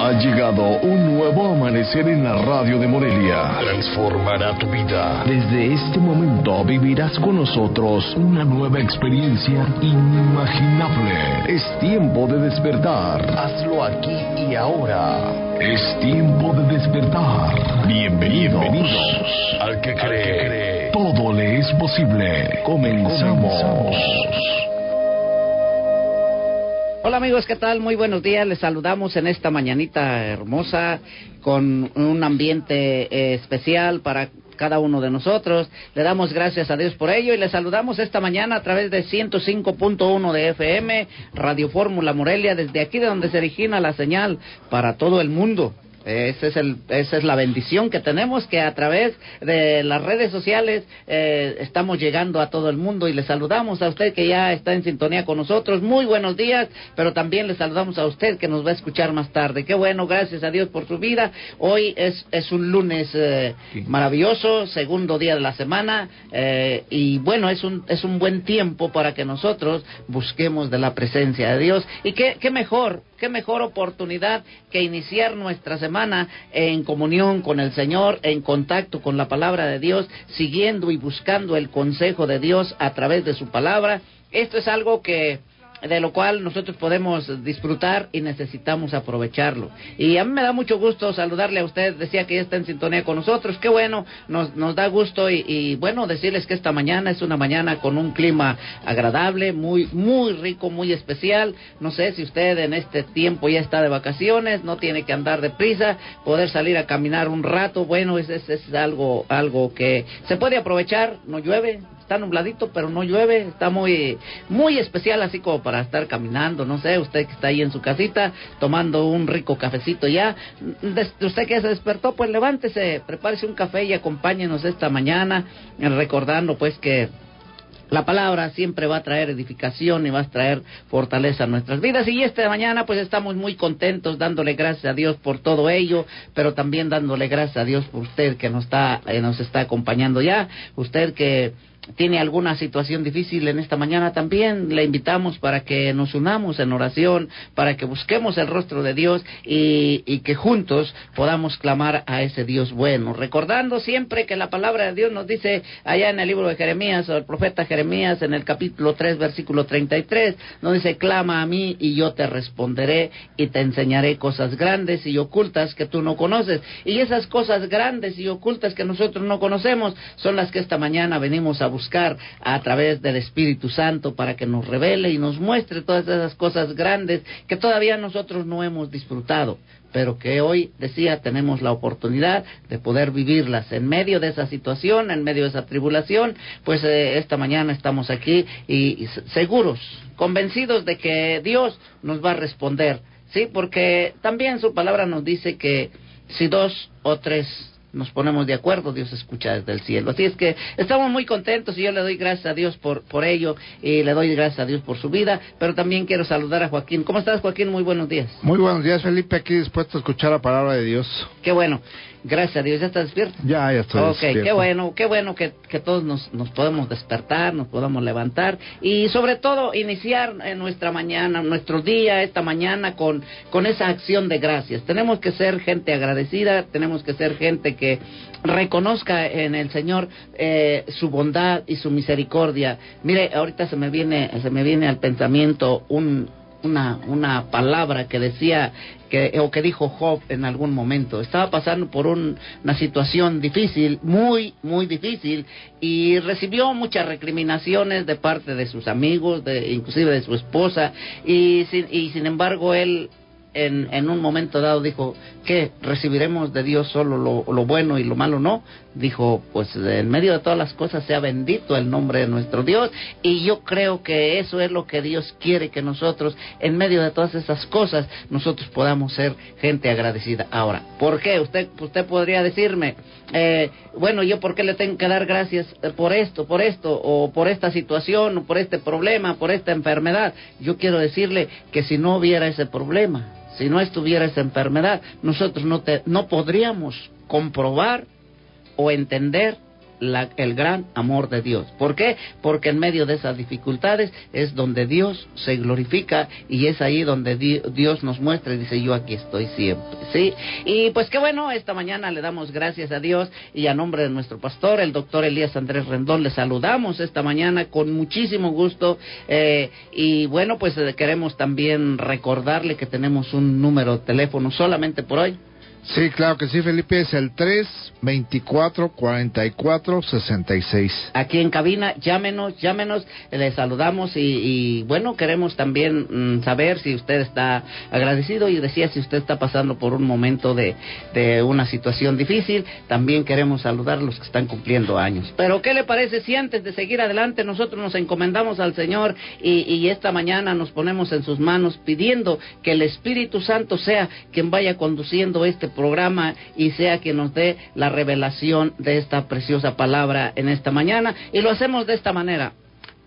Ha llegado un nuevo amanecer en la radio de Morelia. Transformará tu vida. Desde este momento vivirás con nosotros una nueva experiencia inimaginable. Es tiempo de despertar. Hazlo aquí y ahora. Es tiempo de despertar. Bienvenidos. Al que cree, todo le es posible. Comenzamos. Hola amigos, ¿qué tal? Muy buenos días, les saludamos en esta mañanita hermosa con un ambiente especial para cada uno de nosotros. Le damos gracias a Dios por ello y les saludamos esta mañana a través de 105.1 de FM, Radio Fórmula Morelia, desde aquí de donde se origina la señal para todo el mundo. Esa es la bendición que tenemos, que a través de las redes sociales estamos llegando a todo el mundo y le saludamos a usted que ya está en sintonía con nosotros. Muy buenos días, pero también le saludamos a usted que nos va a escuchar más tarde. Qué bueno, gracias a Dios por su vida. Hoy es un lunes maravilloso, segundo día de la semana, y bueno, es un buen tiempo para que nosotros busquemos de la presencia de Dios. Y qué mejor oportunidad que iniciar nuestra semana en comunión con el Señor, en contacto con la palabra de Dios, siguiendo y buscando el consejo de Dios a través de su palabra. Esto es algo de lo cual nosotros podemos disfrutar y necesitamos aprovecharlo. Y a mí me da mucho gusto saludarle a usted, decía que ya está en sintonía con nosotros, qué bueno, nos da gusto y bueno, decirles que esta mañana es una mañana con un clima agradable, muy rico, muy especial. No sé si usted en este tiempo ya está de vacaciones, no tiene que andar deprisa, poder salir a caminar un rato, bueno, es algo que se puede aprovechar, no llueve, está nubladito, pero no llueve, está muy especial, así como para estar caminando, no sé, usted que está ahí en su casita, tomando un rico cafecito ya, usted que se despertó, pues levántese, prepárese un café y acompáñenos esta mañana, recordando pues que la palabra siempre va a traer edificación y va a traer fortaleza a nuestras vidas. Y esta mañana pues estamos muy contentos, dándole gracias a Dios por todo ello, pero también dándole gracias a Dios por usted que nos está acompañando ya, usted que tiene alguna situación difícil en esta mañana también, le invitamos para que nos unamos en oración, para que busquemos el rostro de Dios y que juntos podamos clamar a ese Dios bueno, recordando siempre que la palabra de Dios nos dice allá en el libro de Jeremías, o el profeta Jeremías, en el capítulo 3, versículo 33, nos dice: clama a mí y yo te responderé y te enseñaré cosas grandes y ocultas que tú no conoces. Y esas cosas grandes y ocultas que nosotros no conocemos son las que esta mañana venimos a buscar a través del Espíritu Santo para que nos revele y nos muestre todas esas cosas grandes que todavía nosotros no hemos disfrutado, pero que hoy, decía, tenemos la oportunidad de poder vivirlas en medio de esa situación, en medio de esa tribulación. Pues esta mañana estamos aquí y seguros, convencidos de que Dios nos va a responder, sí, porque también su palabra nos dice que si 2 o 3 nos ponemos de acuerdo, Dios escucha desde el cielo. Así es que estamos muy contentos y yo le doy gracias a Dios por ello, y le doy gracias a Dios por su vida, pero también quiero saludar a Joaquín. ¿Cómo estás, Joaquín? Muy buenos días. Muy buenos días, Felipe, aquí dispuesto a escuchar la palabra de Dios. Qué bueno, gracias a Dios. ¿Ya estás despierto? Ya estoy despierto. Qué bueno que todos nos podemos despertar, nos podamos levantar y sobre todo iniciar en nuestra mañana, nuestro día, esta mañana con esa acción de gracias. Tenemos que ser gente agradecida, tenemos que ser gente que reconozca en el Señor su bondad y su misericordia. Mire, ahorita se me viene al pensamiento una palabra que decía que dijo Job en algún momento. Estaba pasando por una situación difícil, muy difícil, y recibió muchas recriminaciones de parte de sus amigos, inclusive de su esposa, y sin embargo él en un momento dado dijo: ¿qué? ¿Recibiremos de Dios solo lo bueno y lo malo no? Dijo: pues en medio de todas las cosas sea bendito el nombre de nuestro Dios. Y yo creo que eso es lo que Dios quiere, que nosotros en medio de todas esas cosas nosotros podamos ser gente agradecida. Ahora, ¿por qué? Usted podría decirme, bueno, ¿yo por qué le tengo que dar gracias por esto, o por esta situación, o por este problema, por esta enfermedad? Yo quiero decirle que si no hubiera ese problema, si no estuviera esa enfermedad, nosotros no podríamos comprobar o entender el gran amor de Dios. ¿Por qué? Porque en medio de esas dificultades es donde Dios se glorifica y es ahí donde Dios nos muestra y dice, yo aquí estoy siempre, ¿sí? Y pues qué bueno, esta mañana le damos gracias a Dios y a nombre de nuestro pastor, el doctor Elías Andrés Rendón, le saludamos esta mañana con muchísimo gusto y bueno, pues queremos también recordarle que tenemos un número de teléfono solamente por hoy. Sí, claro que sí, Felipe, es el 324-44-66. Aquí en cabina, llámenos, les saludamos y bueno, queremos también saber si usted está agradecido y decía si usted está pasando por un momento de una situación difícil, también queremos saludar a los que están cumpliendo años. Pero ¿qué le parece si antes de seguir adelante nosotros nos encomendamos al Señor y esta mañana nos ponemos en sus manos pidiendo que el Espíritu Santo sea quien vaya conduciendo este programa y sea quien nos dé la revelación de esta preciosa palabra en esta mañana, y lo hacemos de esta manera.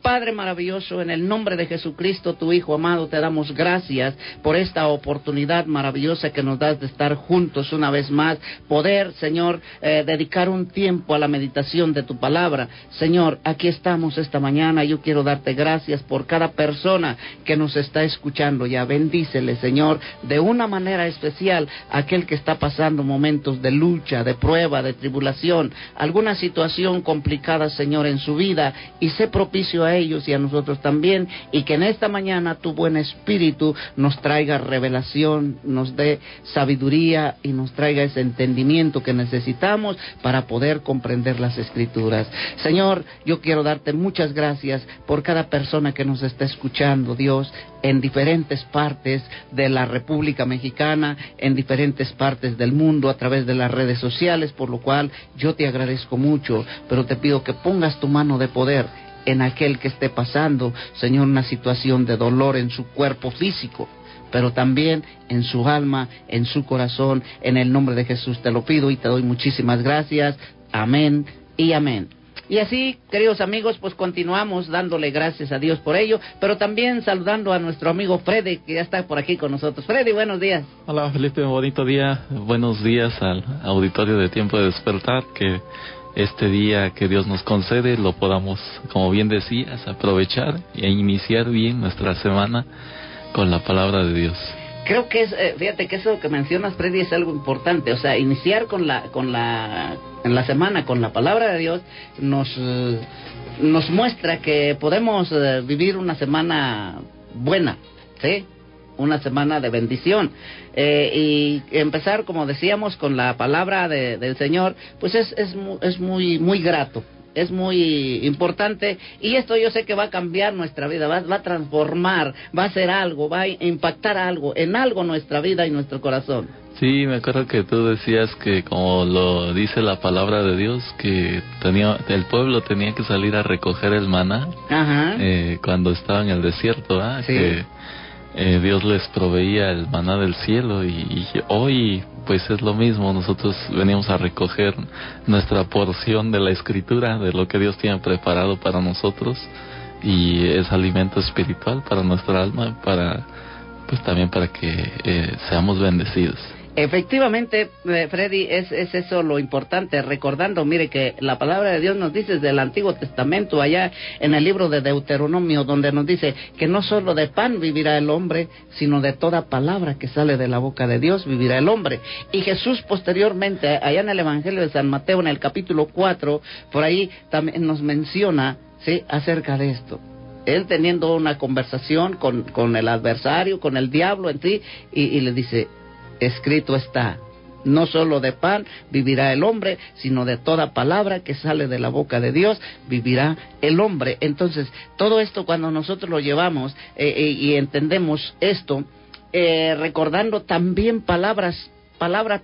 Padre maravilloso, en el nombre de Jesucristo, tu Hijo amado, te damos gracias por esta oportunidad maravillosa que nos das de estar juntos una vez más, poder, Señor, dedicar un tiempo a la meditación de tu palabra. Señor, aquí estamos esta mañana, yo quiero darte gracias por cada persona que nos está escuchando ya. Bendícele, Señor, de una manera especial aquel que está pasando momentos de lucha, de prueba, de tribulación, alguna situación complicada, Señor, en su vida, y sé propicio a ellos y a nosotros también, y que en esta mañana tu buen Espíritu nos traiga revelación, nos dé sabiduría y nos traiga ese entendimiento que necesitamos para poder comprender las Escrituras. Señor, yo quiero darte muchas gracias por cada persona que nos está escuchando, Dios, en diferentes partes de la República Mexicana, en diferentes partes del mundo, a través de las redes sociales, por lo cual yo te agradezco mucho, pero te pido que pongas tu mano de poder en aquel que esté pasando, Señor, una situación de dolor en su cuerpo físico, pero también en su alma, en su corazón. En el nombre de Jesús te lo pido y te doy muchísimas gracias. Amén y amén. Y así, queridos amigos, pues continuamos dándole gracias a Dios por ello, pero también saludando a nuestro amigo Freddy, que ya está por aquí con nosotros. Freddy, buenos días. Hola, Felipe, bonito día. Buenos días al auditorio de Tiempo de Despertar, que este día que Dios nos concede lo podamos, como bien decías, aprovechar e iniciar bien nuestra semana con la palabra de Dios. Creo que fíjate que eso que mencionas, Freddy, es algo importante. O sea, iniciar en la semana con la palabra de Dios nos muestra que podemos vivir una semana buena, ¿sí? Una semana de bendición, y empezar, como decíamos, con la palabra del Señor, pues es muy grato, es muy importante, y esto yo sé que va a cambiar nuestra vida, va a transformar, va a hacer algo, va a impactar en algo nuestra vida y nuestro corazón. Sí, me acuerdo que tú decías que, como lo dice la palabra de Dios, que el pueblo tenía que salir a recoger el maná. Ajá. Cuando estaba en el desierto, sí. Que Dios les proveía el maná del cielo, y hoy pues es lo mismo. Nosotros venimos a recoger nuestra porción de la Escritura, de lo que Dios tiene preparado para nosotros, y es alimento espiritual para nuestra alma, pues también para que seamos bendecidos. Efectivamente, Freddy, es eso lo importante, recordando, mire, que la palabra de Dios nos dice desde el Antiguo Testamento, allá en el libro de Deuteronomio, donde nos dice que no solo de pan vivirá el hombre, sino de toda palabra que sale de la boca de Dios vivirá el hombre. Y Jesús posteriormente, allá en el Evangelio de San Mateo, en el capítulo 4, por ahí también nos menciona, ¿sí?, acerca de esto. Él teniendo una conversación con el adversario, con el diablo en sí, y le dice: escrito está, no solo de pan vivirá el hombre, sino de toda palabra que sale de la boca de Dios vivirá el hombre. Entonces, todo esto, cuando nosotros lo llevamos y entendemos esto, recordando también palabras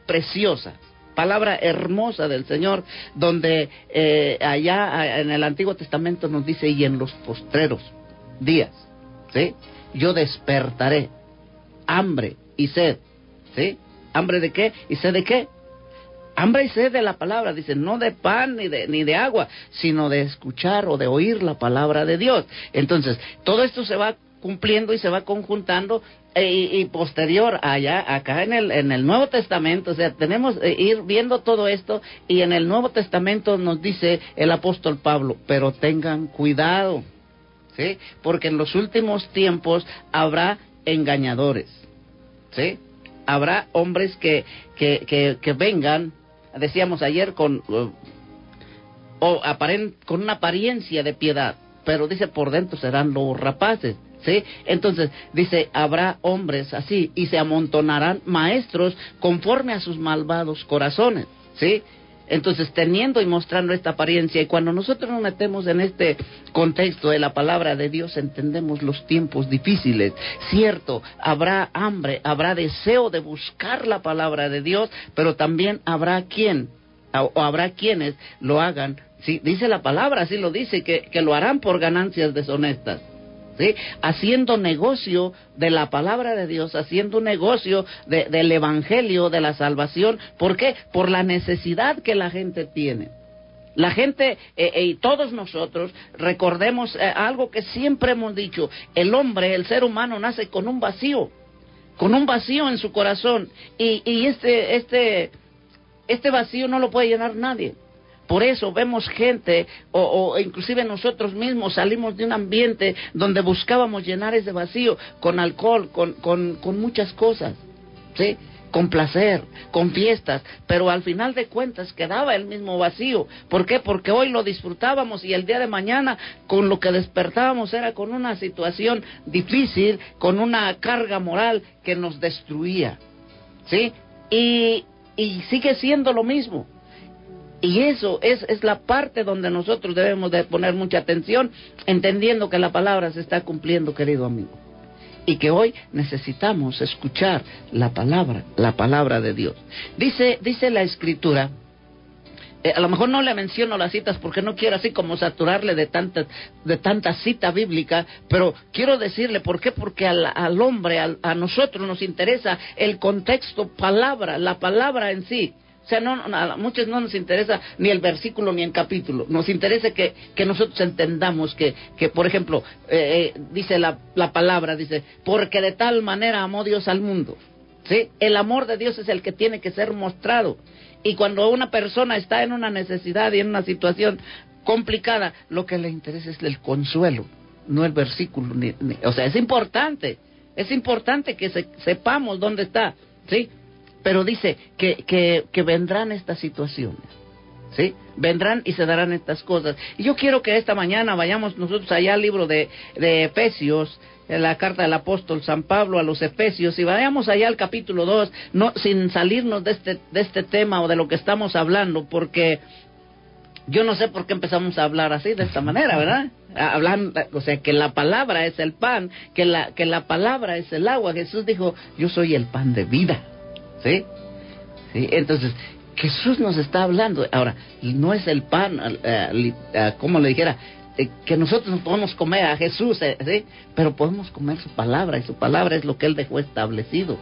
preciosas, palabra hermosa del Señor, donde allá en el Antiguo Testamento nos dice: y en los postreros días, ¿sí?, yo despertaré hambre y sed. ¿Sí? ¿Hambre de qué? ¿Y sed de qué? Hambre y sed de la palabra, dice, no de pan ni de agua, sino de escuchar o de oír la palabra de Dios. Entonces, todo esto se va cumpliendo y se va conjuntando, y posterior acá en el Nuevo Testamento, o sea, tenemos ir viendo todo esto, y en el Nuevo Testamento nos dice el apóstol Pablo, pero tengan cuidado, ¿sí? Porque en los últimos tiempos habrá engañadores, ¿sí? Habrá hombres que vengan, decíamos ayer, con una apariencia de piedad, pero dice por dentro serán lobos rapaces, ¿sí? Entonces dice, habrá hombres así, y se amontonarán maestros conforme a sus malvados corazones, ¿sí? Entonces, teniendo y mostrando esta apariencia, y cuando nosotros nos metemos en este contexto de la palabra de Dios, entendemos los tiempos difíciles. Cierto, habrá hambre, habrá deseo de buscar la palabra de Dios, pero también habrá quienes lo hagan, ¿sí? Dice la palabra, así lo dice, que lo harán por ganancias deshonestas, ¿sí? Haciendo negocio de la palabra de Dios, haciendo negocio del evangelio, de la salvación. ¿Por qué? Por la necesidad que la gente tiene. La gente, y todos nosotros, recordemos algo que siempre hemos dicho: el hombre, el ser humano, nace con un vacío en su corazón, y este vacío no lo puede llenar nadie. Por eso vemos gente, o inclusive nosotros mismos salimos de un ambiente donde buscábamos llenar ese vacío con alcohol, con muchas cosas, ¿sí? Con placer, con fiestas, pero al final de cuentas quedaba el mismo vacío. ¿Por qué? Porque hoy lo disfrutábamos, y el día de mañana con lo que despertábamos era con una situación difícil, con una carga moral que nos destruía, ¿sí? Y sigue siendo lo mismo. Y eso es la parte donde nosotros debemos de poner mucha atención, entendiendo que la palabra se está cumpliendo, querido amigo, y que hoy necesitamos escuchar la palabra de Dios. Dice la Escritura, a lo mejor no le menciono las citas porque no quiero así como saturarle de tanta cita bíblica, pero quiero decirle por qué, porque al hombre, a nosotros nos interesa el contexto la palabra en sí. O sea, a muchos no nos interesa ni el versículo ni el capítulo. Nos interesa que nosotros entendamos que por ejemplo, dice la palabra, dice, porque de tal manera amó Dios al mundo, ¿sí? El amor de Dios es el que tiene que ser mostrado. Y cuando una persona está en una necesidad y en una situación complicada, lo que le interesa es el consuelo, no el versículo. O sea, es importante que sepamos dónde está, ¿sí? Pero dice que vendrán estas situaciones, ¿sí? Vendrán y se darán estas cosas. Y yo quiero que esta mañana vayamos nosotros allá al libro de Efesios, la carta del apóstol San Pablo a los Efesios, y vayamos allá al capítulo 2, no, sin salirnos de este tema o de lo que estamos hablando, porque yo no sé por qué empezamos a hablar así, de esta manera, ¿verdad? Hablando, o sea, que la palabra es el pan, que la palabra es el agua. Jesús dijo, yo soy el pan de vida, ¿sí? ¿Sí? Entonces, Jesús nos está hablando. Ahora, no es el pan, como le dijera, que nosotros nos podemos comer a Jesús, ¿sí? Pero podemos comer su palabra, y su palabra es lo que Él dejó establecido.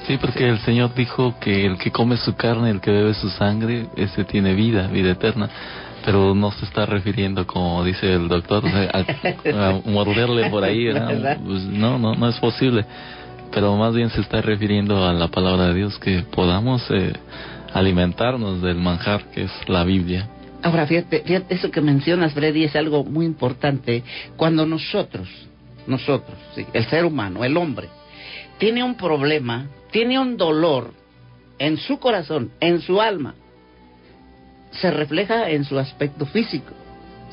Sí, porque el Señor dijo que el que come su carne, el que bebe su sangre, ese tiene vida eterna. Pero no se está refiriendo, como dice el doctor, o sea, a morderle por ahí, ¿verdad? Pues no es posible. Pero más bien se está refiriendo a la palabra de Dios, que podamos alimentarnos del manjar que es la Biblia. Ahora, fíjate, eso que mencionas, Freddy, es algo muy importante. Cuando nosotros, sí, el ser humano, el hombre, tiene un problema, tiene un dolor en su corazón, en su alma, se refleja en su aspecto físico,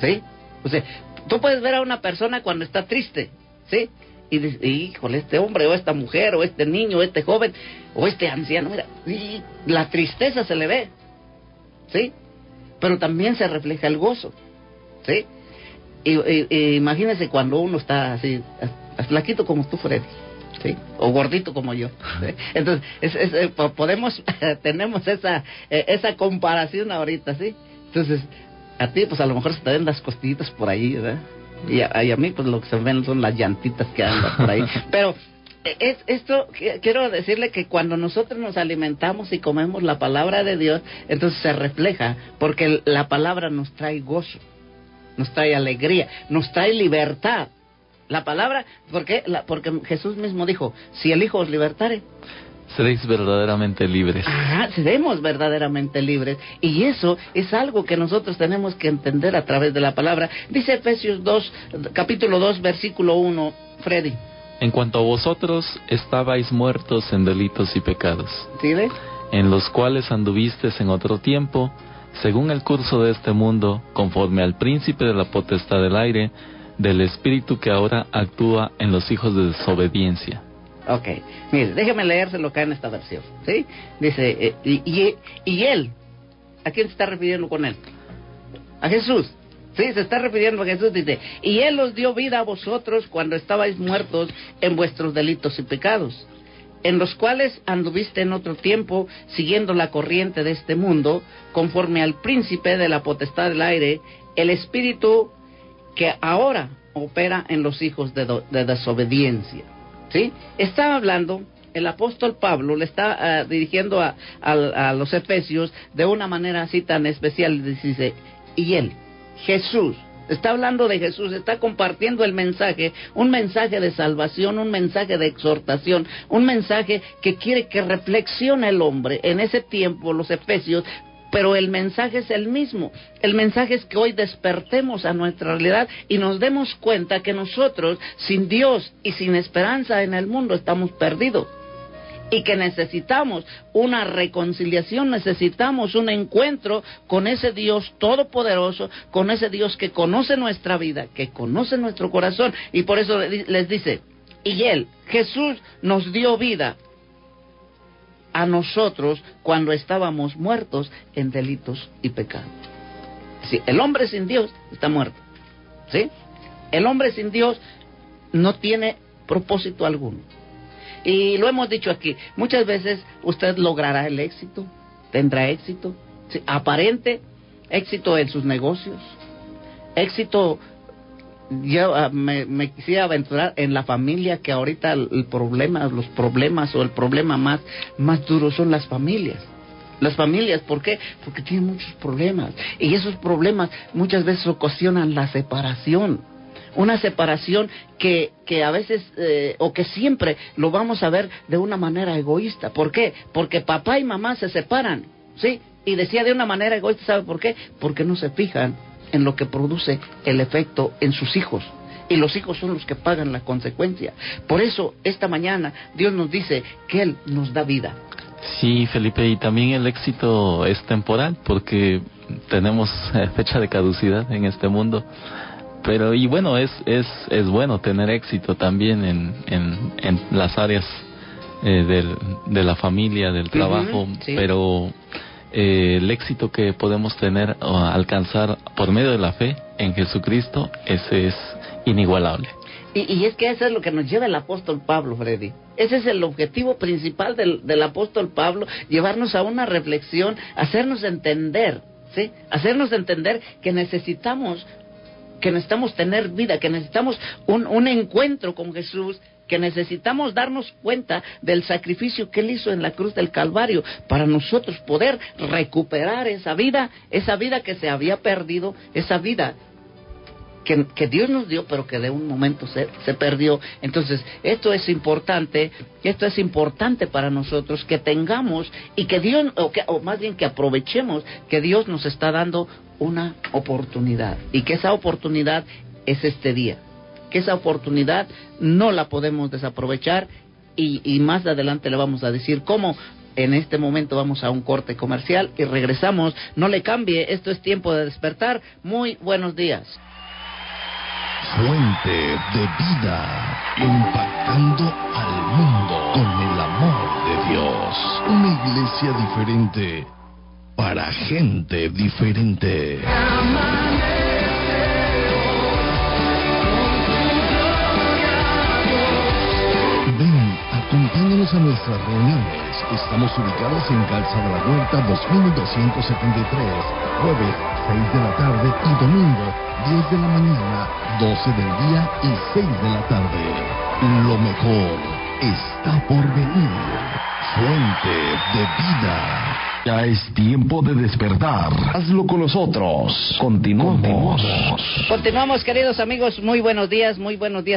¿sí? O sea, tú puedes ver a una persona cuando está triste, ¿sí? Y dices, híjole, este hombre, o esta mujer, o este niño, o este joven, o este anciano, mira, y la tristeza se le ve, ¿sí? Pero también se refleja el gozo, ¿sí? Y imagínese cuando uno está así, flaquito como tú, Freddy, ¿sí? O gordito como yo, ¿sí? Entonces, tenemos esa comparación ahorita, ¿sí? Entonces, a ti, pues a lo mejor se te ven las costillitas por ahí, ¿verdad? Y a mí, pues lo que se ven son las llantitas que andan por ahí. Pero esto quiero decirle que cuando nosotros nos alimentamos y comemos la palabra de Dios, entonces se refleja, porque la palabra nos trae gozo, nos trae alegría, nos trae libertad, La palabra, porque Jesús mismo dijo, si el Hijo os libertare, seréis verdaderamente libres. Seremos verdaderamente libres. Y eso es algo que nosotros tenemos que entender a través de la palabra. Dice Efesios 2, capítulo 2, versículo 1, Freddy. En cuanto a vosotros, estabais muertos en delitos y pecados, ¿sí ves? En los cuales anduvisteis en otro tiempo, según el curso de este mundo, conforme al príncipe de la potestad del aire, del espíritu que ahora actúa en los hijos de desobediencia. Ok, mire, déjeme leérselo acá en esta versión, ¿sí? Dice, y él, ¿a quién se está refiriendo con él? A Jesús, ¿sí? Se está refiriendo a Jesús, dice, y él os dio vida a vosotros cuando estabais muertos en vuestros delitos y pecados, en los cuales anduviste en otro tiempo, siguiendo la corriente de este mundo, conforme al príncipe de la potestad del aire, el espíritu que ahora opera en los hijos de desobediencia. ¿Sí? Está hablando, el apóstol Pablo le está dirigiendo a los efesios de una manera así tan especial. Dice, y él, Jesús, está hablando de Jesús, está compartiendo el mensaje, un mensaje de salvación, un mensaje de exhortación, un mensaje que quiere que reflexione el hombre. En ese tiempo, los efesios, pero el mensaje es el mismo. El mensaje es que hoy despertemos a nuestra realidad y nos demos cuenta que nosotros, sin Dios y sin esperanza en el mundo, estamos perdidos. Y que necesitamos una reconciliación, necesitamos un encuentro con ese Dios todopoderoso, con ese Dios que conoce nuestra vida, que conoce nuestro corazón. Y por eso les dice, y Él, Jesús, nos dio vida a nosotros cuando estábamos muertos en delitos y pecados. Sí, el hombre sin Dios está muerto, ¿sí? El hombre sin Dios no tiene propósito alguno. Y lo hemos dicho aquí, muchas veces usted logrará el éxito, tendrá éxito, ¿sí? Aparente éxito en sus negocios, éxito. Yo me quisiera aventurar en la familia, que ahorita los problemas o el problema más duro son las familias. Las familias, ¿por qué? Porque tienen muchos problemas. Y esos problemas muchas veces ocasionan la separación. Una separación que a veces, o que siempre lo vamos a ver de una manera egoísta. ¿Por qué? Porque papá y mamá se separan, ¿sí? Y decía de una manera egoísta, ¿sabe por qué? Porque no se fijan en lo que produce el efecto en sus hijos, y los hijos son los que pagan la consecuencia. Por eso esta mañana Dios nos dice que Él nos da vida. Sí, Felipe, y también el éxito es temporal, porque tenemos fecha de caducidad en este mundo. Pero, y bueno, es bueno tener éxito también en las áreas de la familia, del trabajo, sí. Pero el éxito que podemos tener o alcanzar por medio de la fe en Jesucristo, ese es inigualable. Y es que eso es lo que nos lleva el apóstol Pablo, Freddy. Ese es el objetivo principal del apóstol Pablo, llevarnos a una reflexión, hacernos entender, ¿sí? Hacernos entender que necesitamos tener vida, que necesitamos un encuentro con Jesús, que necesitamos darnos cuenta del sacrificio que Él hizo en la cruz del Calvario para nosotros poder recuperar esa vida que se había perdido, esa vida que Dios nos dio, pero que de un momento se perdió. Entonces, esto es importante para nosotros, que tengamos y que Dios, o más bien que aprovechemos que Dios nos está dando una oportunidad, y que esa oportunidad es este día, que esa oportunidad no la podemos desaprovechar, y más adelante le vamos a decir cómo. En este momento vamos a un corte comercial y regresamos. No le cambie, esto es Tiempo de Despertar. Muy buenos días. Fuente de vida, impactando al mundo con el amor de Dios. Una iglesia diferente para gente diferente. Ven, acompáñanos a nuestras reuniones. Estamos ubicados en Calzada La Huerta 2273, jueves 6 de la tarde y domingo 10 de la mañana, 12 del día y 6 de la tarde. Lo mejor está por venir. Fuente de vida. Ya es tiempo de despertar. Hazlo con nosotros. Continuamos, queridos amigos. Muy buenos días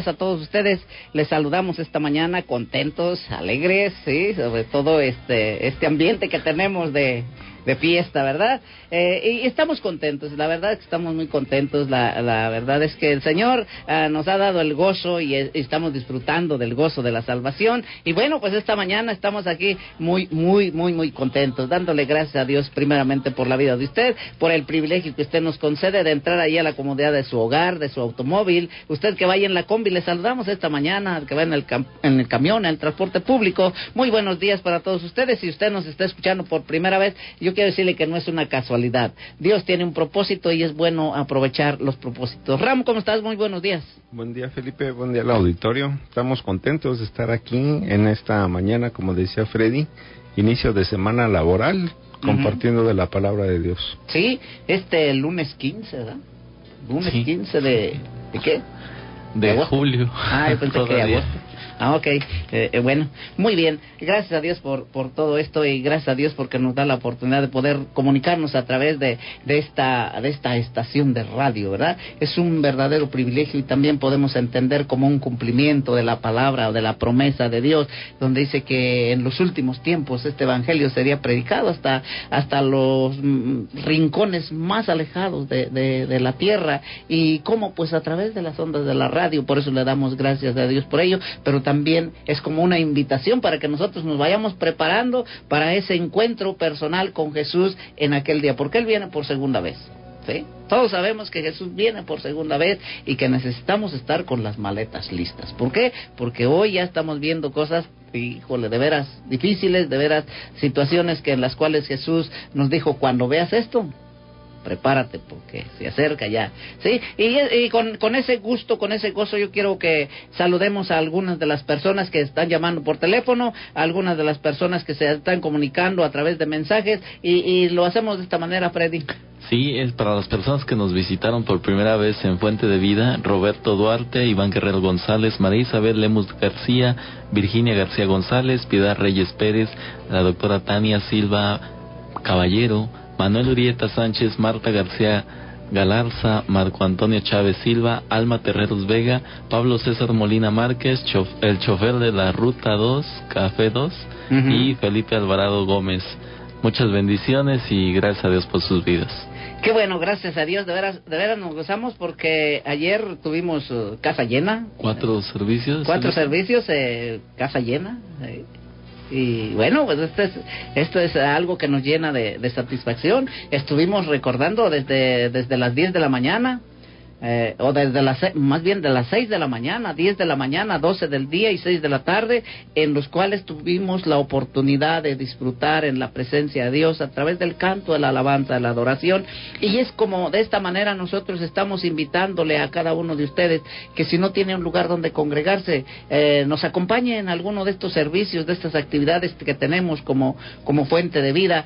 a todos ustedes. Les saludamos esta mañana contentos, alegres, sí, sobre todo este ambiente que tenemos de fiesta, ¿verdad? Y estamos contentos, la verdad es que estamos muy contentos, la verdad es que el Señor nos ha dado el gozo y estamos disfrutando del gozo de la salvación, y bueno, pues esta mañana estamos aquí muy contentos, dándole gracias a Dios primeramente por la vida de usted, por el privilegio que usted nos concede de entrar ahí a la comodidad de su hogar, de su automóvil. Usted que vaya en la combi, le saludamos esta mañana, que va en el camión, en el transporte público. Muy buenos días para todos ustedes. Si usted nos está escuchando por primera vez, yo quiero decirle que no es una casualidad. Dios tiene un propósito y es bueno aprovechar los propósitos. Ram, ¿cómo estás? Muy buenos días. Buen día, Felipe. Buen día al auditorio. Estamos contentos de estar aquí en esta mañana, como decía Freddy, inicio de semana laboral, compartiendo de la palabra de Dios. Sí, lunes 15, ¿verdad? Lunes sí. 15 ¿de qué? De julio. Yo pensé que de agosto. Ok, bueno, muy bien. Gracias a Dios por todo esto, y gracias a Dios porque nos da la oportunidad de poder comunicarnos a través de esta estación de radio, ¿verdad? Es un verdadero privilegio, y también podemos entender como un cumplimiento de la palabra o de la promesa de Dios, donde dice que en los últimos tiempos este evangelio sería predicado hasta los rincones más alejados de la tierra, y cómo pues a través de las ondas de la radio. Por eso le damos gracias a Dios por ello, pero también es como una invitación para que nosotros nos vayamos preparando para ese encuentro personal con Jesús en aquel día, porque Él viene por segunda vez, ¿sí? Todos sabemos que Jesús viene por segunda vez y que necesitamos estar con las maletas listas. ¿Por qué? Porque hoy ya estamos viendo cosas, híjole, de veras difíciles, de veras situaciones en las cuales Jesús nos dijo: cuando veas esto, prepárate porque se acerca ya, ¿sí? Y con ese gusto, con ese gozo, yo quiero que saludemos a algunas de las personas que están llamando por teléfono, a algunas de las personas que se están comunicando a través de mensajes, y lo hacemos de esta manera, Freddy. Sí, es para las personas que nos visitaron por primera vez en Fuente de Vida: Roberto Duarte, Iván Guerrero González, María Isabel Lemus García, Virginia García González, Piedad Reyes Pérez, la doctora Tania Silva Caballero, Manuel Urieta Sánchez, Marta García Galarza, Marco Antonio Chávez Silva, Alma Terreros Vega, Pablo César Molina Márquez, el chofer de la Ruta 2, Café 2, y Felipe Alvarado Gómez. Muchas bendiciones y gracias a Dios por sus vidas. Qué bueno, gracias a Dios, de veras nos gozamos porque ayer tuvimos casa llena. 4 servicios. 4 servicios, casa llena. Y bueno, pues esto es algo que nos llena de satisfacción. Estuvimos recordando desde las 10 de la mañana, o desde más bien de las 6 de la mañana, 10 de la mañana, 12 del día y 6 de la tarde, en los cuales tuvimos la oportunidad de disfrutar en la presencia de Dios a través del canto, de la alabanza, de la adoración. Y es como de esta manera nosotros estamos invitándole a cada uno de ustedes que, si no tiene un lugar donde congregarse, nos acompañe en alguno de estos servicios, de estas actividades que tenemos como Fuente de Vida.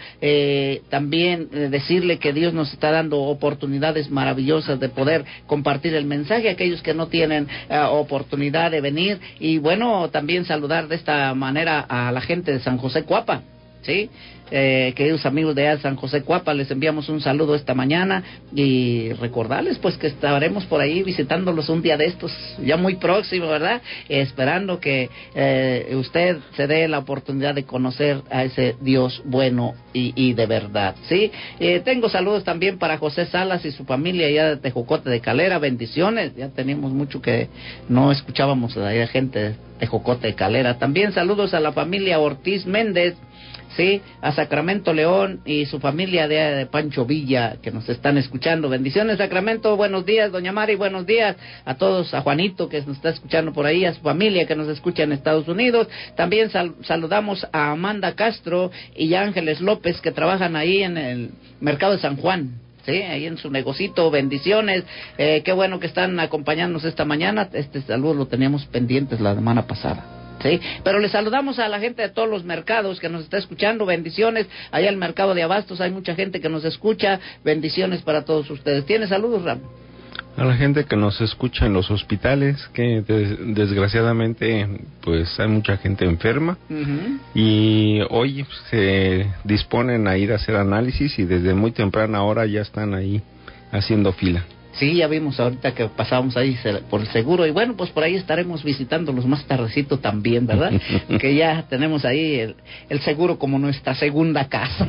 También decirle que Dios nos está dando oportunidades maravillosas de poder compartir el mensaje a aquellos que no tienen oportunidad de venir. Y bueno, también saludar de esta manera a la gente de San José Cuapa, ¿sí? Queridos amigos de San José Cuapa, les enviamos un saludo esta mañana y recordarles pues que estaremos por ahí visitándolos un día de estos, ya muy próximo, ¿verdad? Esperando que usted se dé la oportunidad de conocer a ese Dios bueno y de verdad, ¿sí? Tengo saludos también para José Salas y su familia allá de Tejocote de Calera. Bendiciones, ya teníamos mucho que no escuchábamos a la gente de Tejocote de Calera. También saludos a la familia Ortiz Méndez, sí, a Sacramento León y su familia de Pancho Villa, que nos están escuchando. Bendiciones, Sacramento. Buenos días, doña Mari. Buenos días a todos, a Juanito, que nos está escuchando por ahí, a su familia que nos escucha en Estados Unidos. También saludamos a Amanda Castro y a Ángeles López, que trabajan ahí en el mercado de San Juan, sí, ahí en su negocito. Bendiciones. Qué bueno que están acompañándonos esta mañana. Este saludo lo teníamos pendientes la semana pasada, sí, pero les saludamos a la gente de todos los mercados que nos está escuchando. Bendiciones. Allá el mercado de Abastos hay mucha gente que nos escucha. Bendiciones para todos ustedes. ¿Tiene saludos, Ram? A la gente que nos escucha en los hospitales, que desgraciadamente pues hay mucha gente enferma, y hoy se disponen a ir a hacer análisis y desde muy temprana hora ya están ahí haciendo fila. Sí, ya vimos ahorita que pasábamos ahí por el seguro, y bueno, pues por ahí estaremos visitándolos más tardecito también, ¿verdad? Que ya tenemos ahí el seguro como nuestra segunda casa.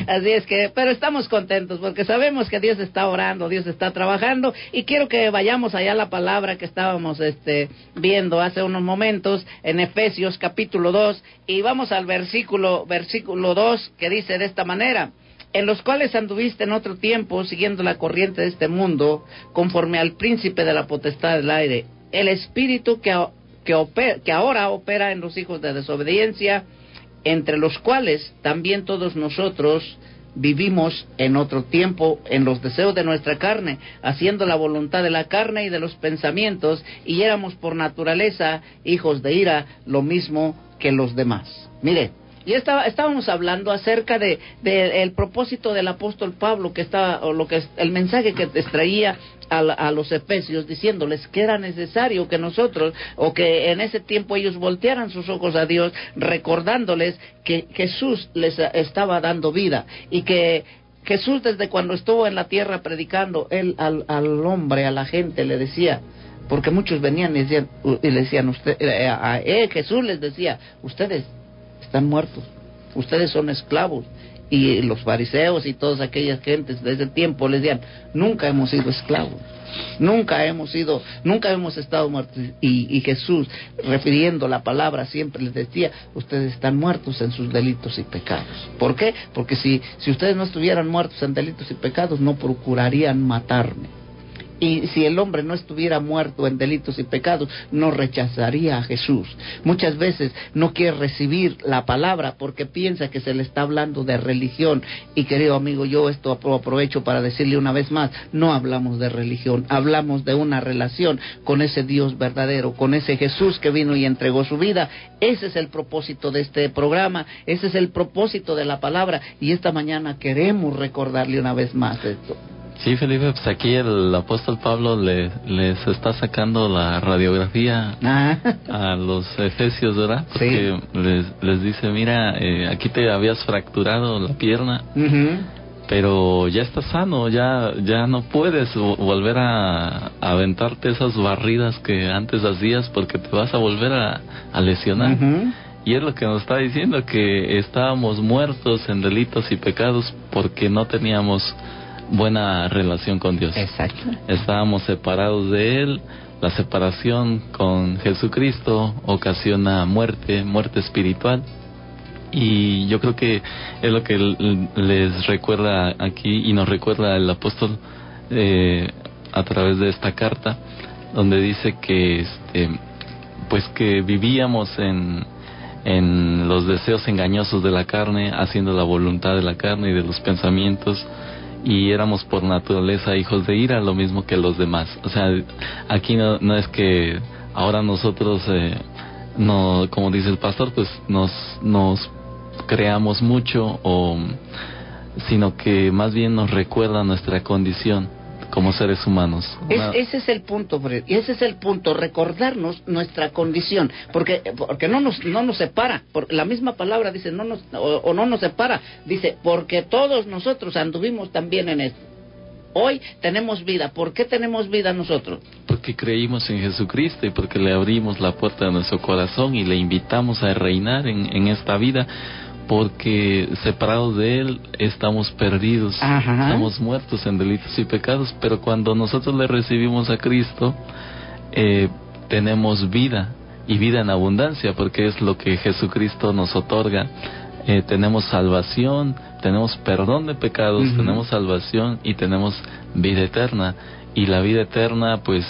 Así es que, pero estamos contentos porque sabemos que Dios está orando, Dios está trabajando, y quiero que vayamos allá a la palabra que estábamos viendo hace unos momentos en Efesios capítulo 2, y vamos al versículo 2, que dice de esta manera: en los cuales anduviste en otro tiempo, siguiendo la corriente de este mundo, conforme al príncipe de la potestad del aire, el espíritu que ahora opera en los hijos de desobediencia, entre los cuales también todos nosotros vivimos en otro tiempo en los deseos de nuestra carne, haciendo la voluntad de la carne y de los pensamientos, y éramos por naturaleza hijos de ira, lo mismo que los demás. Mire, y estábamos hablando acerca de el propósito del apóstol Pablo, el mensaje que extraía a los efesios, diciéndoles que era necesario que nosotros, o que en ese tiempo ellos voltearan sus ojos a Dios, recordándoles que Jesús les estaba dando vida, y que Jesús, desde cuando estuvo en la tierra predicando, él al hombre, a la gente le decía, porque muchos venían y le decían Jesús les decía: ustedes están muertos, ustedes son esclavos. Y los fariseos y todas aquellas gentes de ese tiempo les decían: nunca hemos sido esclavos, nunca hemos estado muertos. Y Jesús, refiriendo la palabra, siempre les decía: ustedes están muertos en sus delitos y pecados. ¿Por qué? Porque si ustedes no estuvieran muertos en delitos y pecados, no procurarían matarme. Y si el hombre no estuviera muerto en delitos y pecados, no rechazaría a Jesús. Muchas veces no quiere recibir la palabra porque piensa que se le está hablando de religión. Y querido amigo, yo esto aprovecho para decirle una vez más: no hablamos de religión, hablamos de una relación con ese Dios verdadero, con ese Jesús que vino y entregó su vida. Ese es el propósito de este programa, ese es el propósito de la palabra, y esta mañana queremos recordarle una vez más esto. Sí, Felipe, pues aquí el apóstol Pablo les está sacando la radiografía a los efesios, ¿verdad? Porque sí, les dice: mira, aquí te habías fracturado la pierna, pero ya estás sano, ya no puedes volver a aventarte esas barridas que antes hacías, porque te vas a volver a lesionar. Y es lo que nos está diciendo, que estábamos muertos en delitos y pecados porque no teníamos buena relación con Dios. Exacto. Estábamos separados de Él. La separación con Jesucristo ocasiona muerte espiritual. Y yo creo que es lo que les recuerda aquí, y nos recuerda el apóstol a través de esta carta, donde dice que pues que vivíamos en los deseos engañosos de la carne, haciendo la voluntad de la carne y de los pensamientos, y éramos por naturaleza hijos de ira, lo mismo que los demás. O sea, aquí no es que ahora nosotros, no, como dice el pastor, pues nos creamos mucho, sino que más bien nos recuerda nuestra condición como seres humanos. Ese es el punto, Fred, y ese es el punto, recordarnos nuestra condición, porque no nos separa, la misma palabra dice no nos separa, dice porque todos nosotros anduvimos también en esto. Hoy tenemos vida. ¿Por qué tenemos vida nosotros? Porque creímos en Jesucristo y porque le abrimos la puerta de nuestro corazón y le invitamos a reinar en esta vida. Porque separados de Él estamos perdidos, estamos muertos en delitos y pecados, pero cuando nosotros le recibimos a Cristo, tenemos vida, y vida en abundancia, porque es lo que Jesucristo nos otorga. Tenemos salvación, tenemos perdón de pecados, tenemos salvación y tenemos vida eterna. Y la vida eterna, pues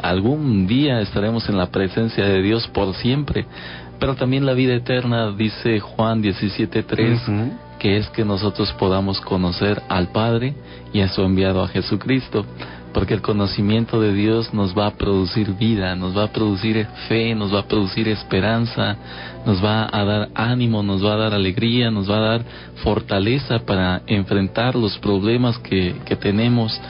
algún día estaremos en la presencia de Dios por siempre. Pero también la vida eterna, dice Juan 17:3, que es que nosotros podamos conocer al Padre y a su enviado a Jesucristo, porque el conocimiento de Dios nos va a producir vida, nos va a producir fe, nos va a producir esperanza, nos va a dar ánimo, nos va a dar alegría, nos va a dar fortaleza para enfrentar los problemas que tenemos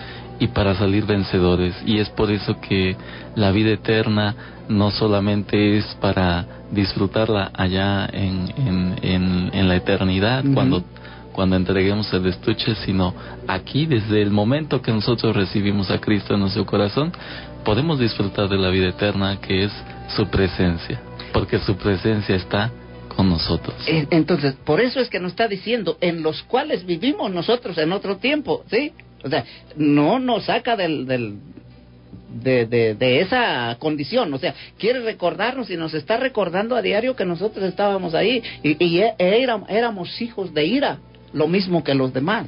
y para salir vencedores. Y es por eso que la vida eterna no solamente es para disfrutarla allá en la eternidad, cuando entreguemos el estuche, sino aquí, desde el momento que nosotros recibimos a Cristo en nuestro corazón, podemos disfrutar de la vida eterna, que es su presencia, porque su presencia está con nosotros. Entonces, por eso es que nos está diciendo, en los cuales vivimos nosotros en otro tiempo, ¿sí? O sea, no nos saca de esa condición, o sea, quiere recordarnos y nos está recordando a diario que nosotros estábamos ahí y éramos hijos de ira, lo mismo que los demás,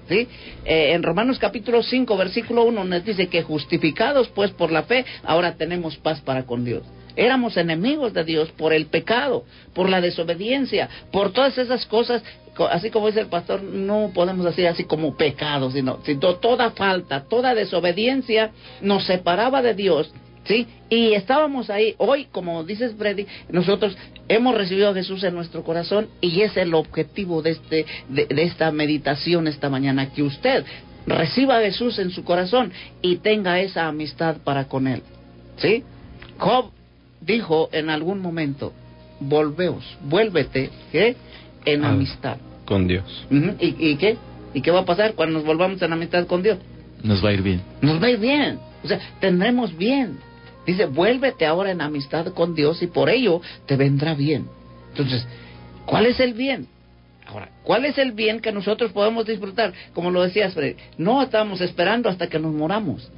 ¿sí? En Romanos capítulo 5, versículo 1 nos dice que justificados pues por la fe, ahora tenemos paz para con Dios. Éramos enemigos de Dios por el pecado, por la desobediencia, por todas esas cosas, así como dice el pastor, no podemos decir así como pecados, sino toda falta, toda desobediencia nos separaba de Dios, ¿sí? Y estábamos ahí. Hoy, como dices, Freddy, nosotros hemos recibido a Jesús en nuestro corazón y es el objetivo de esta meditación esta mañana, que usted reciba a Jesús en su corazón y tenga esa amistad para con Él, ¿sí? Job dijo en algún momento, vuélvete, ¿qué? En amistad con Dios. ¿Y qué? ¿Y qué va a pasar cuando nos volvamos en amistad con Dios? Nos va a ir bien. Nos va a ir bien, o sea, tendremos bien. Dice, vuélvete ahora en amistad con Dios y por ello te vendrá bien. Entonces, ¿cuál es el bien? Ahora, ¿cuál es el bien que nosotros podemos disfrutar? Como lo decías, Freddy, no estamos esperando hasta que nos moramos.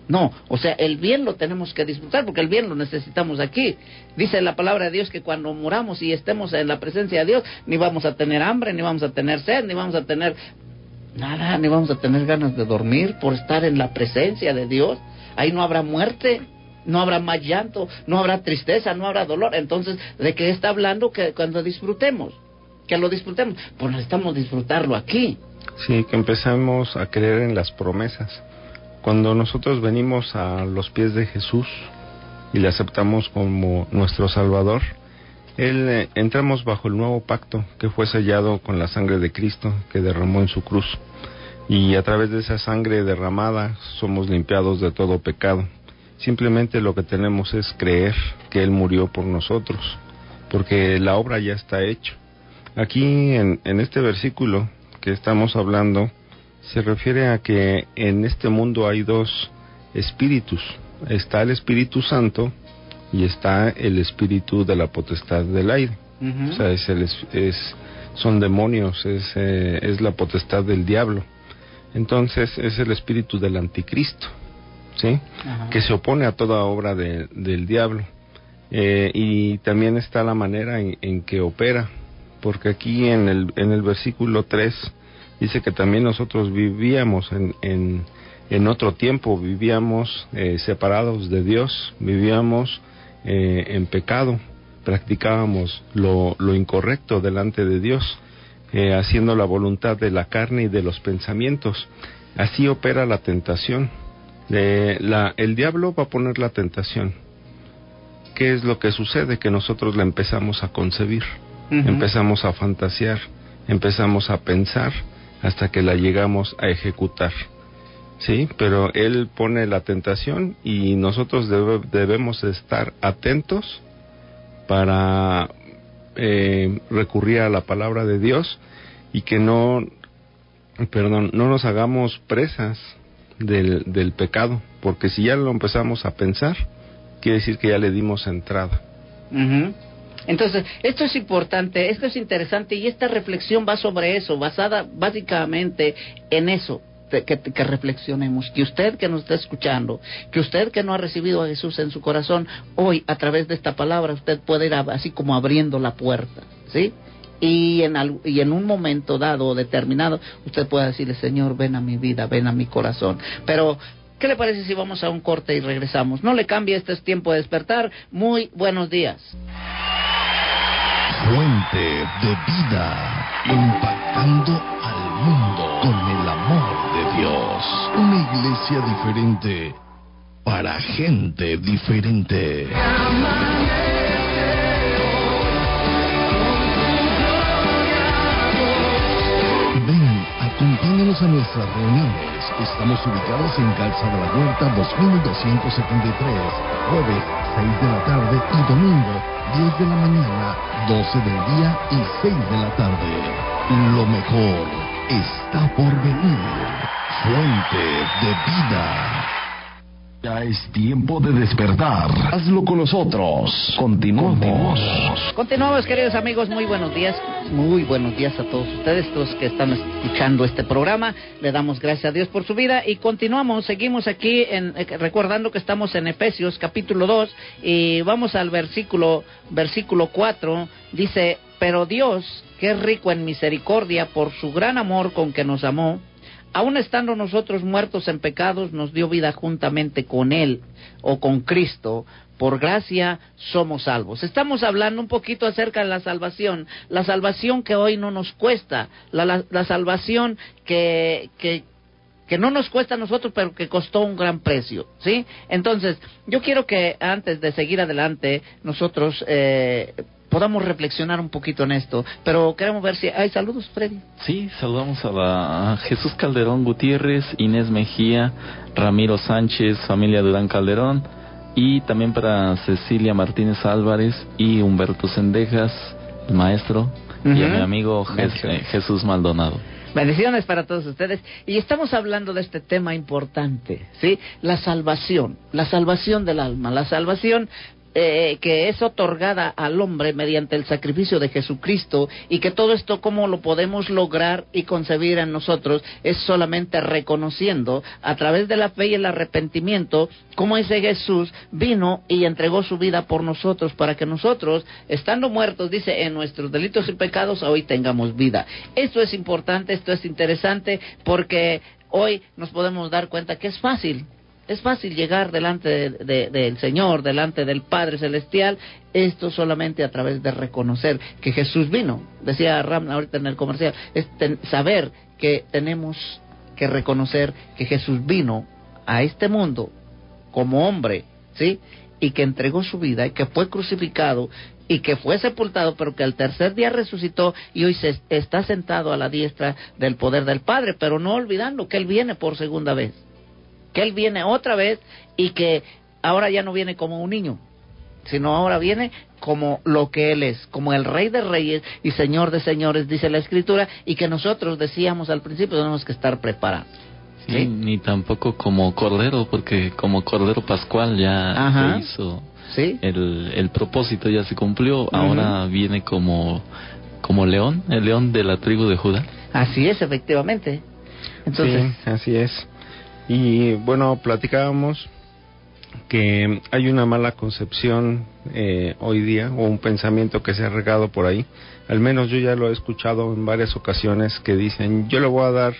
No, o sea, el bien lo tenemos que disfrutar porque el bien lo necesitamos aquí. Dice la palabra de Dios que cuando muramos y estemos en la presencia de Dios, ni vamos a tener hambre, ni vamos a tener sed, ni vamos a tener nada, ni vamos a tener ganas de dormir por estar en la presencia de Dios. Ahí no habrá muerte, no habrá más llanto, no habrá tristeza, no habrá dolor. Entonces, ¿de qué está hablando? Que cuando disfrutemos, que lo disfrutemos, pues necesitamos disfrutarlo aquí. Sí, que empezamos a creer en las promesas. Cuando nosotros venimos a los pies de Jesús y le aceptamos como nuestro Salvador, entramos bajo el nuevo pacto que fue sellado con la sangre de Cristo que derramó en su cruz. Y a través de esa sangre derramada somos limpiados de todo pecado. Simplemente lo que tenemos es creer que Él murió por nosotros, porque la obra ya está hecha. Aquí en este versículo que estamos hablando, se refiere a que en este mundo hay dos espíritus. Está el Espíritu Santo y está el espíritu de la potestad del aire. O sea, son demonios, es la potestad del diablo. Entonces es el espíritu del anticristo, ¿sí? Que se opone a toda obra del diablo. Y también está la manera en que opera, porque aquí en el versículo 3 dice que también nosotros vivíamos en otro tiempo, vivíamos separados de Dios, vivíamos en pecado, practicábamos lo incorrecto delante de Dios, haciendo la voluntad de la carne y de los pensamientos. Así opera la tentación. El diablo va a poner la tentación. ¿Qué es lo que sucede? Que nosotros la empezamos a concebir, empezamos a fantasear, empezamos a pensar, hasta que la llegamos a ejecutar, ¿sí? Pero Él pone la tentación y nosotros debemos estar atentos para recurrir a la palabra de Dios y que no nos hagamos presas del pecado, porque si ya lo empezamos a pensar, quiere decir que ya le dimos entrada. Entonces, esto es importante, esto es interesante y esta reflexión va sobre eso, basada básicamente en eso, que reflexionemos, que usted que nos está escuchando, que usted que no ha recibido a Jesús en su corazón, hoy a través de esta palabra usted puede ir así como abriendo la puerta, ¿sí? Y en un momento dado o determinado usted puede decirle, Señor, ven a mi vida, ven a mi corazón. Pero ¿qué le parece si vamos a un corte y regresamos? No le cambie, este es Tiempo de Despertar. Muy buenos días. Fuente de vida, impactando al mundo con el amor de Dios. Una iglesia diferente para gente diferente. Ven, acompáñanos a nuestras reuniones. Estamos Horarios ubicados en Calzada La Huerta 2273, jueves 6 de la tarde y domingo 10 de la mañana, 12 del día y 6 de la tarde. Lo mejor está por venir. Fuente de vida. Ya es tiempo de despertar. Hazlo con nosotros. Continuamos, queridos amigos. Muy buenos días. Muy buenos días a todos ustedes, los que están escuchando este programa. Le damos gracias a Dios por su vida y continuamos. Seguimos aquí recordando que estamos en Efesios capítulo 2 y vamos al versículo 4. Dice: pero Dios, que es rico en misericordia por su gran amor con que nos amó, aun estando nosotros muertos en pecados, nos dio vida juntamente con Él, o con Cristo. Por gracia somos salvos. Estamos hablando un poquito acerca de la salvación que hoy no nos cuesta, la salvación que no nos cuesta a nosotros, pero que costó un gran precio, ¿sí? Entonces, yo quiero que antes de seguir adelante, nosotros podamos reflexionar un poquito en esto, pero queremos ver si hay saludos, Freddy. Sí, saludamos a Jesús Calderón Gutiérrez, Inés Mejía, Ramiro Sánchez, familia Durán Calderón, y también para Cecilia Martínez Álvarez y Humberto Sendejas, el maestro, y a mi amigo Jesús Maldonado. Bendiciones para todos ustedes. Y estamos hablando de este tema importante, ¿sí? La salvación del alma, la salvación que es otorgada al hombre mediante el sacrificio de Jesucristo, y que todo esto, cómo lo podemos lograr y concebir en nosotros, es solamente reconociendo a través de la fe y el arrepentimiento cómo ese Jesús vino y entregó su vida por nosotros, para que nosotros, estando muertos, dice, en nuestros delitos y pecados, hoy tengamos vida. Esto es importante, esto es interesante, porque hoy nos podemos dar cuenta que es fácil llegar delante del Señor, delante del Padre Celestial, esto solamente a través de reconocer que Jesús vino. Decía Ram ahorita en el comercial, es saber que tenemos que reconocer que Jesús vino a este mundo como hombre, ¿sí? Y que entregó su vida, y que fue crucificado, y que fue sepultado, pero que al tercer día resucitó, y hoy está sentado a la diestra del poder del Padre, pero no olvidando que Él viene por segunda vez. Que Él viene otra vez, y que ahora ya no viene como un niño, sino ahora viene como lo que Él es, como el Rey de Reyes y Señor de Señores, dice la Escritura, y que nosotros decíamos al principio tenemos que estar preparados. Sí, ni tampoco como Cordero, porque como Cordero Pascual ya se hizo, ¿sí? El propósito ya se cumplió, ahora viene como león, el león de la tribu de Judá. Así es, efectivamente. Entonces, sí, así es. Y bueno, platicábamos que hay una mala concepción hoy día, o un pensamiento que se ha regado por ahí. Al menos yo ya lo he escuchado en varias ocasiones, que dicen: yo le voy a dar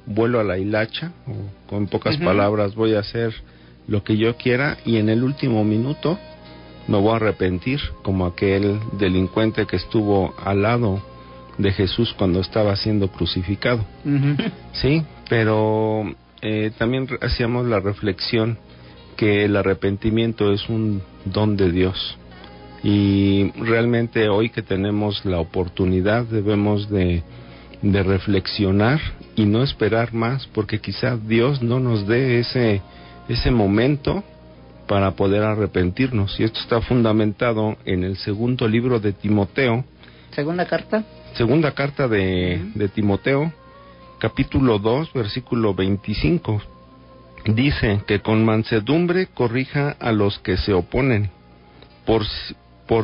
vuelo a la hilacha, o con pocas palabras voy a hacer lo que yo quiera, y en el último minuto me voy a arrepentir, como aquel delincuente que estuvo al lado de Jesús cuando estaba siendo crucificado. Sí, pero también hacíamos la reflexión que el arrepentimiento es un don de Dios, y realmente hoy que tenemos la oportunidad debemos de reflexionar y no esperar más, porque quizá Dios no nos dé ese momento para poder arrepentirnos. Y esto está fundamentado en el segundo libro de Timoteo. Segunda carta de Timoteo, capítulo 2, versículo 25. Dice que con mansedumbre corrija a los que se oponen, por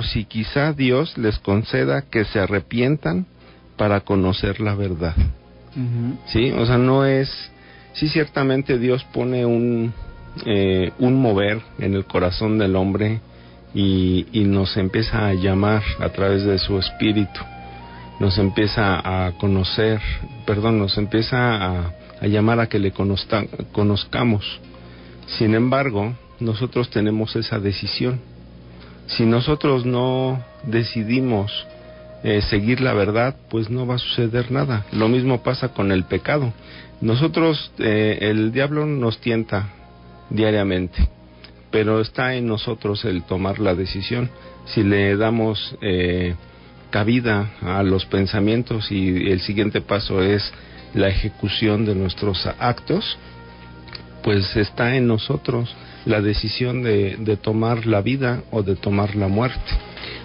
si quizá Dios les conceda que se arrepientan para conocer la verdad. Sí, o sea, no es... Sí, ciertamente Dios pone un mover en el corazón del hombre, y nos empieza a llamar a través de su espíritu, nos empieza a conocer, nos empieza a llamar a que le conozcamos. Sin embargo, nosotros tenemos esa decisión. Si nosotros no decidimos seguir la verdad, pues no va a suceder nada. Lo mismo pasa con el pecado. Nosotros, el diablo nos tienta diariamente, pero está en nosotros el tomar la decisión. Si le damos cabida a los pensamientos, y el siguiente paso es la ejecución de nuestros actos, pues está en nosotros la decisión de tomar la vida o de tomar la muerte.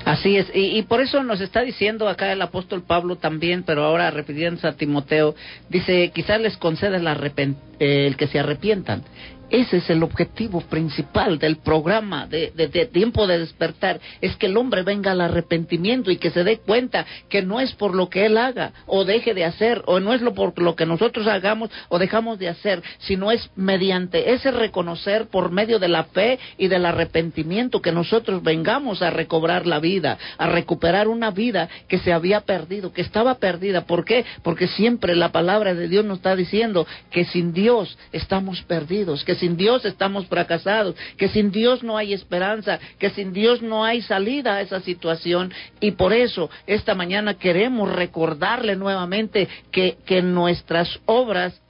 Así es, y por eso nos está diciendo acá el apóstol Pablo también, pero ahora refiriéndose a Timoteo, dice, quizás les conceda el que se arrepientan. Ese es el objetivo principal del programa de Tiempo de Despertar, es que el hombre venga al arrepentimiento y que se dé cuenta que no es por lo que él haga o deje de hacer, o no es por lo que nosotros hagamos o dejamos de hacer, sino es mediante ese reconocer por medio de la fe y del arrepentimiento que nosotros vengamos a recobrar la vida, a recuperar una vida que se había perdido, que estaba perdida. ¿Por qué? Porque siempre la palabra de Dios nos está diciendo que sin Dios estamos perdidos, que sin Dios estamos fracasados, que sin Dios no hay esperanza, que sin Dios no hay salida a esa situación. Y por eso esta mañana queremos recordarle nuevamente que nuestras obras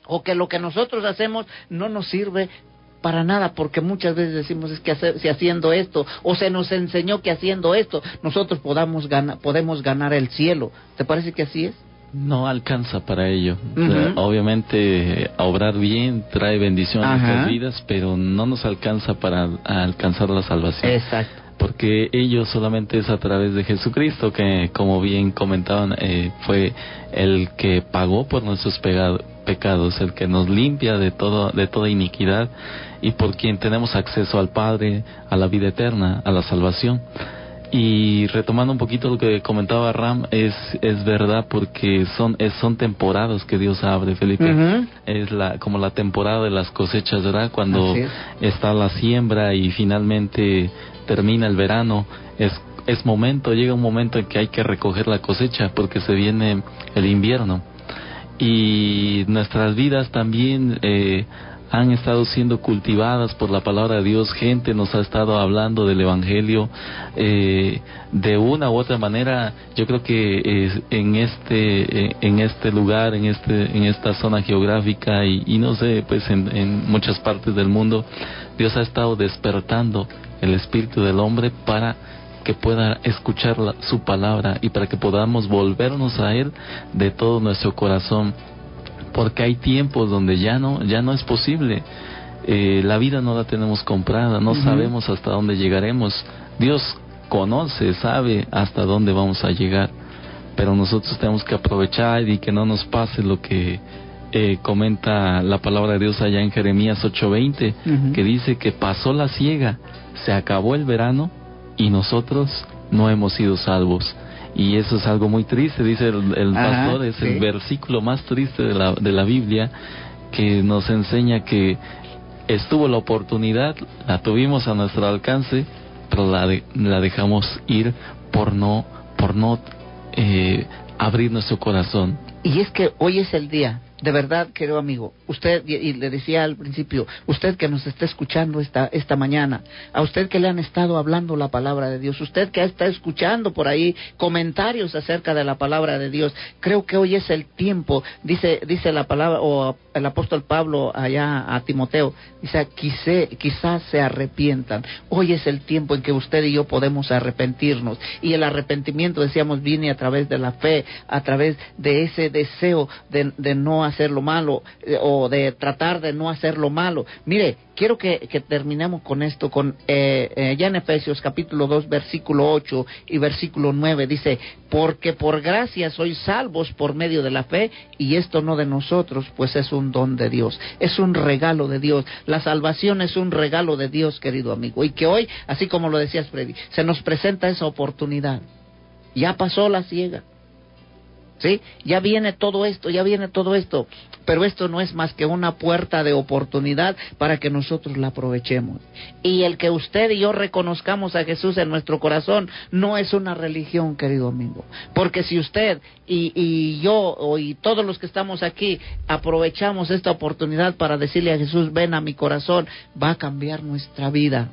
o que lo que nosotros hacemos no nos sirve para nada, porque muchas veces decimos es que si haciendo esto, o se nos enseñó que haciendo esto nosotros podemos ganar el cielo. ¿Te parece que así es? No alcanza para ello. O sea, obviamente, obrar bien trae bendición a nuestras vidas, pero no nos alcanza para alcanzar la salvación. Exacto. Porque ello solamente es a través de Jesucristo, que como bien comentaban, fue el que pagó por nuestros pecados, el que nos limpia de toda iniquidad, y por quien tenemos acceso al Padre, a la vida eterna, a la salvación. Y retomando un poquito lo que comentaba Ram, es verdad, porque son temporadas que Dios abre, Felipe. Es como la temporada de las cosechas, ¿verdad? Cuando está la siembra y finalmente termina el verano, llega un momento en que hay que recoger la cosecha, porque se viene el invierno. Y nuestras vidas también han estado siendo cultivadas por la palabra de Dios. Gente nos ha estado hablando del Evangelio de una u otra manera. Yo creo que en este lugar, en esta zona geográfica y no sé, pues en muchas partes del mundo, Dios ha estado despertando el espíritu del hombre para que pueda escuchar su palabra y para que podamos volvernos a Él de todo nuestro corazón. Porque hay tiempos donde ya no es posible. La vida no la tenemos comprada, no sabemos hasta dónde llegaremos. Dios conoce, sabe hasta dónde vamos a llegar, pero nosotros tenemos que aprovechar y que no nos pase lo que comenta la palabra de Dios allá en Jeremías 8:20, que dice que pasó la siega, se acabó el verano y nosotros no hemos sido salvos. Y eso es algo muy triste, dice el pastor, es el versículo más triste de la Biblia, que nos enseña que estuvo la oportunidad, la tuvimos a nuestro alcance, pero la dejamos ir por no abrir nuestro corazón. Y es que hoy es el día. De verdad, querido amigo, usted, y le decía al principio, usted que nos está escuchando esta mañana, a usted que le han estado hablando la palabra de Dios, usted que está escuchando por ahí comentarios acerca de la palabra de Dios, creo que hoy es el tiempo, dice la palabra, o el apóstol Pablo allá a Timoteo, dice, quizás se arrepientan. Hoy es el tiempo en que usted y yo podemos arrepentirnos, y el arrepentimiento, decíamos, viene a través de la fe, a través de ese deseo de no hacer lo malo, o de tratar de no hacer lo malo. Mire, quiero que terminemos con esto, ya en Efesios capítulo 2, versículo 8 y versículo 9, dice, porque por gracia sois salvos por medio de la fe, y esto no de nosotros, pues es un don de Dios, es un regalo de Dios. La salvación es un regalo de Dios, querido amigo, y que hoy, así como lo decías, Freddy, se nos presenta esa oportunidad. Ya pasó la siega, ¿sí? Ya viene todo esto, pero esto no es más que una puerta de oportunidad para que nosotros la aprovechemos. Y el que usted y yo reconozcamos a Jesús en nuestro corazón no es una religión, querido amigo, porque si usted y yo y todos los que estamos aquí aprovechamos esta oportunidad para decirle a Jesús, ven a mi corazón, va a cambiar nuestra vida.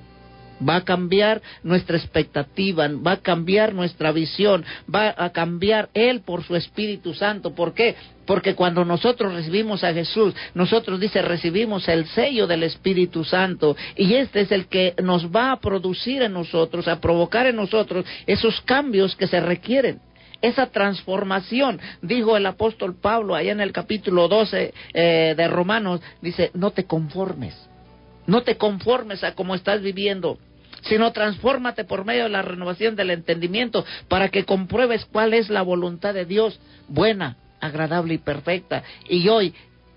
Va a cambiar nuestra expectativa, va a cambiar nuestra visión, va a cambiar Él por su Espíritu Santo. ¿Por qué? Porque cuando nosotros recibimos a Jesús, nosotros recibimos el sello del Espíritu Santo, y este es el que nos va a producir en nosotros, a provocar en nosotros esos cambios que se requieren. esa transformación. Dijo el apóstol Pablo allá en el capítulo 12 de Romanos, dice, no te conformes a cómo estás viviendo, sino transfórmate por medio de la renovación del entendimiento para que compruebes cuál es la voluntad de Dios, buena, agradable y perfecta. Y hoy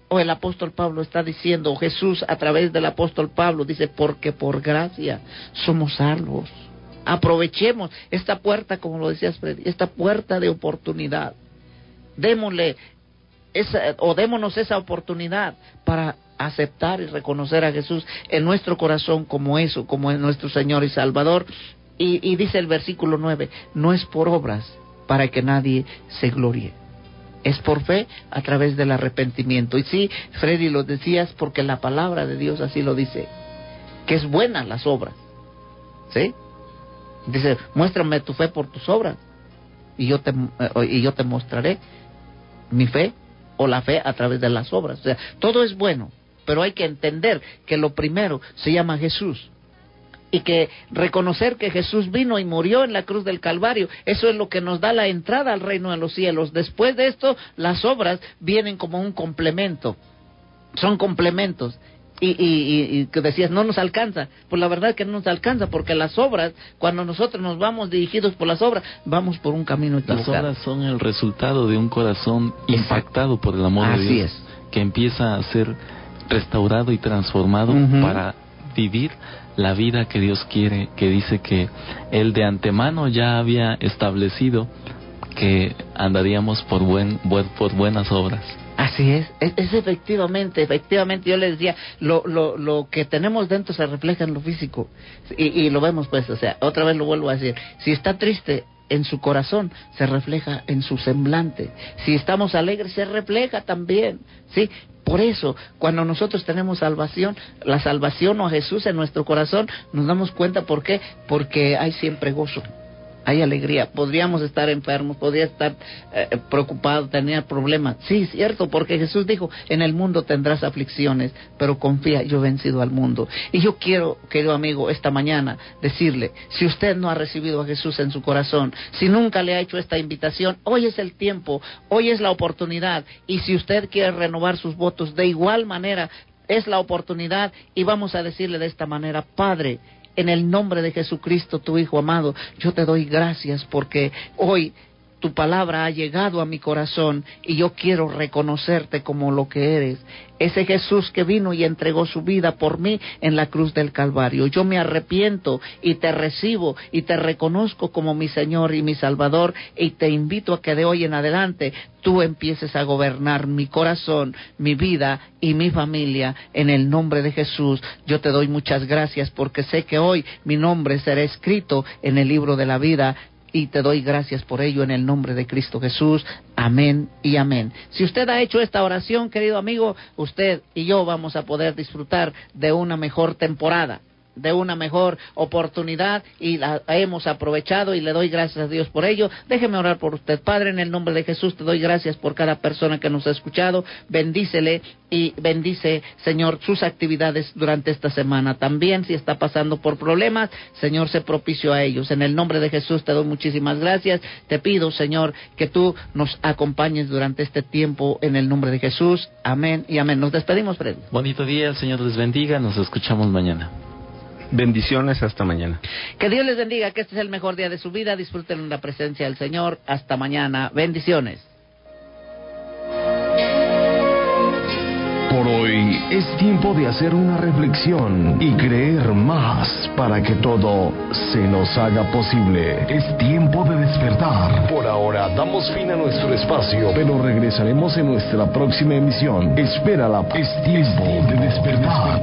el apóstol Pablo está diciendo, Jesús a través del apóstol Pablo dice, porque por gracia somos salvos. Aprovechemos esta puerta, como lo decías Freddy, esta puerta de oportunidad. Démonos esa oportunidad para aceptar y reconocer a Jesús en nuestro corazón como es nuestro Señor y Salvador. Y dice el versículo 9, no es por obras para que nadie se gloríe. Es por fe a través del arrepentimiento. Y sí, Freddy, lo decías porque la palabra de Dios así lo dice, que es buena las obras. ¿Sí? Dice, muéstrame tu fe por tus obras y yo te mostraré mi fe o la fe a través de las obras. O sea, todo es bueno, pero hay que entender que lo primero se llama Jesús. Y que reconocer que Jesús vino y murió en la cruz del Calvario, eso es lo que nos da la entrada al reino de los cielos. Después de esto, las obras vienen como un complemento, son complementos. Y que decías, no nos alcanza. Pues la verdad es que no nos alcanza, porque las obras, cuando nosotros nos vamos dirigidos por las obras, vamos por un camino equivocado. Las obras son el resultado de un corazón impactado por el amor de Dios, que empieza a ser restaurado y transformado para vivir la vida que Dios quiere, que dice que Él de antemano ya había establecido que andaríamos por buenas obras. Así es efectivamente, yo les decía, lo que tenemos dentro se refleja en lo físico, y lo vemos pues, o sea, otra vez lo vuelvo a decir, si está triste en su corazón, se refleja en su semblante, si estamos alegres, se refleja también, ¿sí? Por eso, cuando nosotros tenemos salvación, la salvación o a Jesús en nuestro corazón, nos damos cuenta, ¿por qué? Porque hay siempre gozo, hay alegría. Podríamos estar enfermos, podría estar preocupados, tener problemas. Sí, cierto, porque Jesús dijo, en el mundo tendrás aflicciones, pero confía, yo he vencido al mundo. Y yo quiero, querido amigo, esta mañana decirle, si usted no ha recibido a Jesús en su corazón, si nunca le ha hecho esta invitación, hoy es el tiempo, hoy es la oportunidad. Y si usted quiere renovar sus votos, de igual manera, es la oportunidad. Y vamos a decirle de esta manera, Padre, en el nombre de Jesucristo, tu Hijo amado, yo te doy gracias porque hoy tu palabra ha llegado a mi corazón y yo quiero reconocerte como lo que eres. Ese Jesús que vino y entregó su vida por mí en la cruz del Calvario. Yo me arrepiento y te recibo y te reconozco como mi Señor y mi Salvador, y te invito a que de hoy en adelante tú empieces a gobernar mi corazón, mi vida y mi familia. En el nombre de Jesús, yo te doy muchas gracias porque sé que hoy mi nombre será escrito en el libro de la vida. Y te doy gracias por ello en el nombre de Cristo Jesús. Amén y amén. Si usted ha hecho esta oración, querido amigo, usted y yo vamos a poder disfrutar de una mejor temporada, de una mejor oportunidad, y la hemos aprovechado y le doy gracias a Dios por ello. Déjeme orar por usted. Padre, en el nombre de Jesús te doy gracias por cada persona que nos ha escuchado. Bendícele y bendice, Señor, sus actividades durante esta semana. También si está pasando por problemas, Señor, sé propicio a ellos. En el nombre de Jesús te doy muchísimas gracias. Te pido, Señor, que tú nos acompañes durante este tiempo en el nombre de Jesús. Amén y amén. Nos despedimos, Fred. Bonito día, el Señor les bendiga. Nos escuchamos mañana. Bendiciones, hasta mañana. Que Dios les bendiga, que este es el mejor día de su vida. Disfruten la presencia del Señor. Hasta mañana. Bendiciones. Por hoy es tiempo de hacer una reflexión y creer más para que todo se nos haga posible. Es tiempo de despertar. Por ahora damos fin a nuestro espacio, pero regresaremos en nuestra próxima emisión. Espérala. Es tiempo de despertar.